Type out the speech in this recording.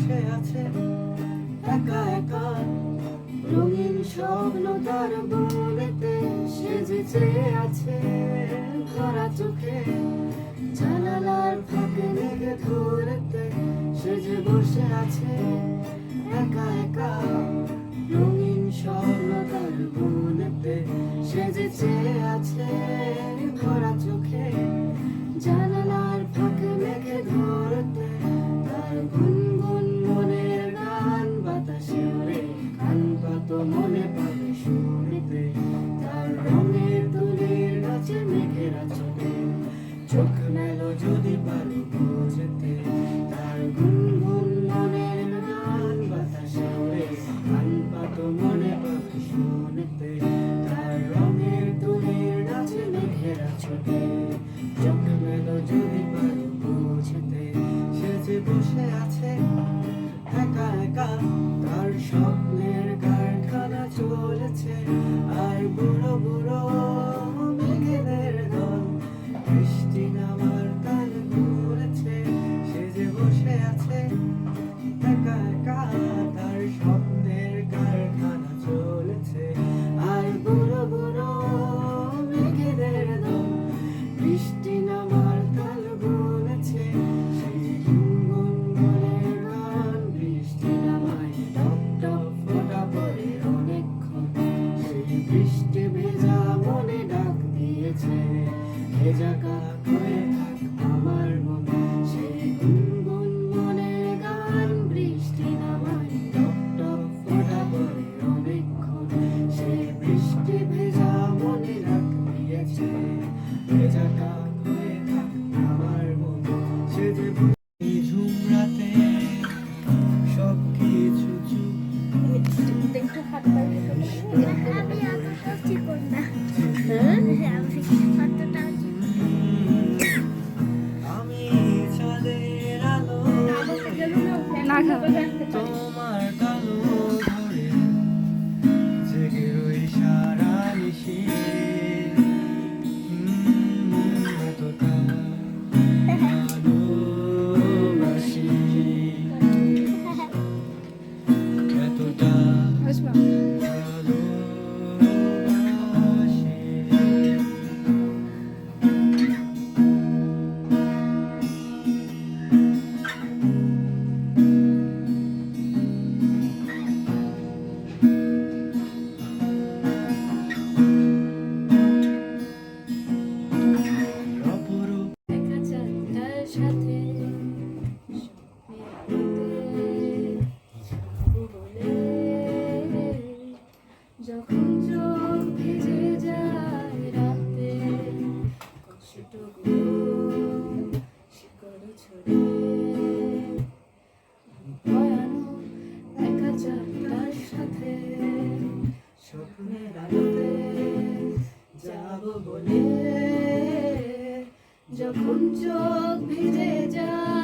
বসে আছে একা একা, রঙিন স্বপ্ন তার বনেতে সেজেছে আছে ভরা চোখে। জানালার ফাঁকে মেঘে ধরেতে সেজে বসে আছে একা একা, রঙিন স্বপ্ন তার বনেতে সেজেছে আছে ভরা চোখে। জানালার ফাঁকে মেঘে ধরতে তার গুনগুন মনের গান বাতাসে ওরে, কান পাতো মনে পাবে শুনতে তার রঙের তুলির গাছে মেঘেরা চলে। চোখ মেলো যদি পারো বুঝতে তার গুনগুন মনের গান বাতাসে ওরে, কান পাতো মনে পাবে শুনতে তার রঙের তুলির গাছে মেঘেরা চলে। চোখ মেলো যদি পারো বুঝতে সেজে বসে আছে একা একা, তার স্বপ্নের কারখানা চলেছে আর বুড়ো বুড়ো মেঘেদের দল। বৃষ্টি নামার তাল ঘুরেছে সেজে বসে আছে একা একা, তার স্বপ্নের কারখানা চলেছে আর বুড়ো বুড়ো মেঘেদের দল। বৃষ্টি নামার তাল বলেছে সেই গুনগুনের গান, বৃষ্টি নামায় টপ টপ ফোঁটা পড়ে অনেকক্ষণ। সেই বৃষ্টি ভেজা মনে ডাক দিয়েছে, ভেজা কাক হয়ে থাক আমার মন। সেই গুনগুন মনের গান, বৃষ্টি নামায় টপ টপ ফোঁটা পড়ে অনেকক্ষণ। সেই বৃষ্টি ভেজা মনে ডাক দিয়েছে, ভেজা কাক হয়ে থাক আমার মন। সে যে ঝুমরাতে সব কিছু চুপ, আমি এতটা চিকন না। আমি অতটা আমি চাঁদের আলো না খাবে তোমার কালো ধরে জেগে রই সারা নিশি। এতটা ভালোবাসি, এতটা ভালোবাসি। অপরূপ দেখা যায় তার সাথে বলে, যখন চোখ ভিজে যায় রাতে কষ্টগুলো শিকড় ছড়ে। ভয়ানক দেখা যায় তার সাথে স্বপ্নের আলোতে যাব বলে, যখন চোখ ভিজে যায়